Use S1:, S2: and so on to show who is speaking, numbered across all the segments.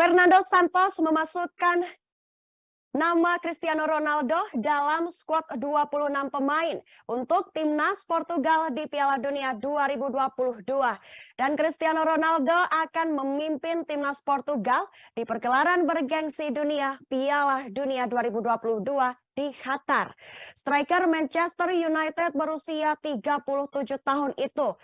S1: Fernando Santos memasukkan nama Cristiano Ronaldo dalam skuad 26 pemain untuk timnas Portugal di Piala Dunia 2022. Dan Cristiano Ronaldo akan memimpin timnas Portugal di pergelaran bergengsi dunia Piala Dunia 2022 di Qatar. Striker Manchester United berusia 37 tahun itu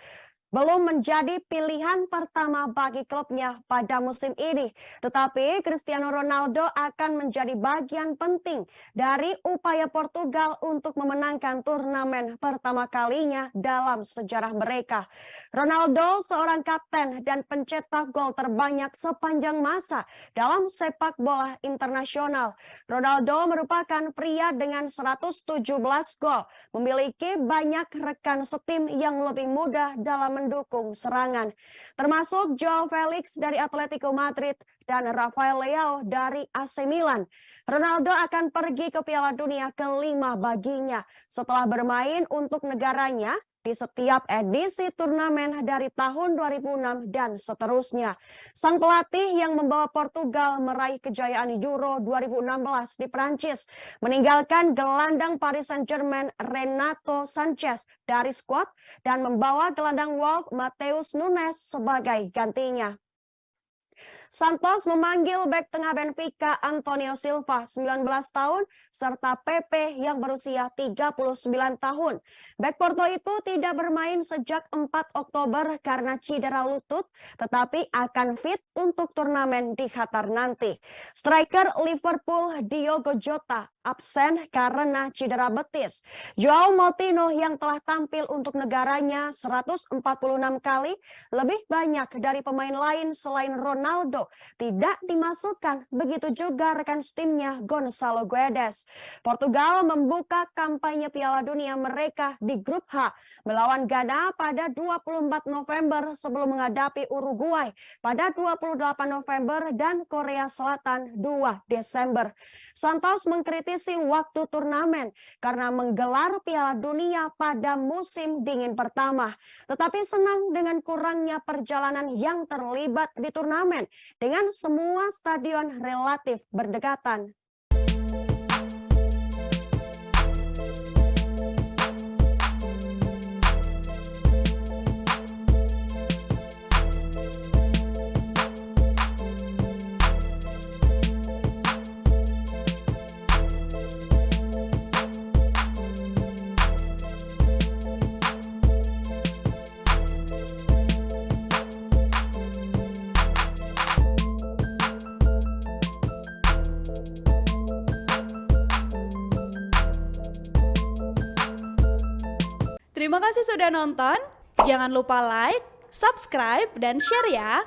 S1: belum menjadi pilihan pertama bagi klubnya pada musim ini. Tetapi Cristiano Ronaldo akan menjadi bagian penting dari upaya Portugal untuk memenangkan turnamen pertama kalinya dalam sejarah mereka. Ronaldo seorang kapten dan pencetak gol terbanyak sepanjang masa dalam sepak bola internasional. Ronaldo merupakan pria dengan 117 gol, memiliki banyak rekan setim yang lebih muda dalam mendukung serangan, termasuk Joao Felix dari Atletico Madrid dan Rafael Leao dari AC Milan. Ronaldo akan pergi ke Piala Dunia kelima baginya setelah bermain untuk negaranya di setiap edisi turnamen dari tahun 2006 dan seterusnya. Sang pelatih yang membawa Portugal meraih kejayaan Euro 2016 di Prancis meninggalkan gelandang Paris Saint-Germain Renato Sanchez dari skuad dan membawa gelandang Wolves Matheus Nunes sebagai gantinya. Santos memanggil bek tengah Benfica Antonio Silva 19 tahun serta Pepe yang berusia 39 tahun. Bek Porto itu tidak bermain sejak 4 Oktober karena cedera lutut tetapi akan fit untuk turnamen di Qatar nanti. Striker Liverpool Diogo Jota absen karena cedera betis. Joao Moutinho yang telah tampil untuk negaranya 146 kali, lebih banyak dari pemain lain selain Ronaldo, tidak dimasukkan. Begitu juga rekan setimnya Gonçalo Guedes. Portugal membuka kampanye Piala Dunia mereka di grup H melawan Ghana pada 24 November sebelum menghadapi Uruguay pada 28 November dan Korea Selatan 2 Desember. Santos mengkritisi waktu turnamen karena menggelar Piala Dunia pada musim dingin pertama, tetapi senang dengan kurangnya perjalanan yang terlibat di turnamen dengan semua stadion relatif berdekatan.
S2: Terima kasih sudah nonton. Jangan lupa like, subscribe, dan share ya.